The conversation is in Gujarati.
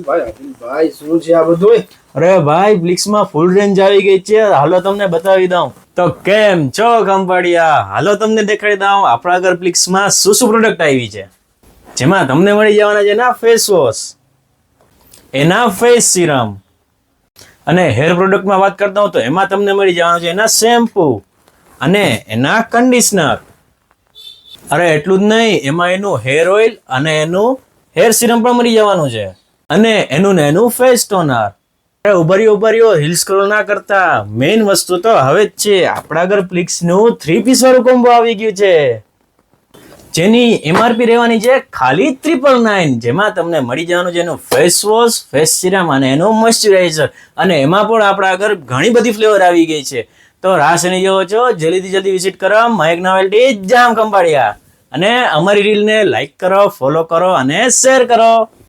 ભાઈ શું છે આ બધું? અરે ભાઈ બ્લિક્સમાં ફૂલ રેન્જ આવી ગઈ છે, હાલો તમને બતાવી દઉં. તો કેમ છો ખંભાળિયા, હાલો તમને દેખાડી દઉં આપણા આગળ બ્લિક્સમાં શું શું પ્રોડક્ટ આવી છે. જેમાં તમને મળી જવાના છે એના ફેસ વોશ, એના ફેસ સિરમ, અને હેર પ્રોડક્ટમાં વાત કરતા હું તો એમાં તમને મળી જવાનું છે એના શેમ્પૂ અને એના કન્ડિશનર. અરે એટલું જ નહીં, એમાં એનું હેર ઓઇલ અને એનું હેર સિરમ પણ મળી જવાનું છે, અને એનું ને એનું ફેસ ટોનર. ઉભર્યો હિલ સ્ક્રોલ ના કરતા, મેઇન વસ્તુ તો હવે જ છે, આપણા આગળ પ્લિક્સનું 3 પીસ વાળું કોમ્બો આવી ગયું છે, જેની એમઆરપી રહેવાની છે ખાલી 999, જેમાં તમને મળી જવાનું છે એનું ફેસ વોશ, ફેસ સિરમ અને એનું મોઇશ્ચરાઇઝર, અને એમાં પણ આપણા આગળ ઘણી બધી ફ્લેવર આવી ગઈ છે. તો રાહ શેની જોવો છો, જલ્દી વિઝિટ કરો મયંક નોવેલ્ટી જામ ખંભાળિયા, અને અમારી રીલને લાઈક કરો, ફોલો કરો અને શેર કરો.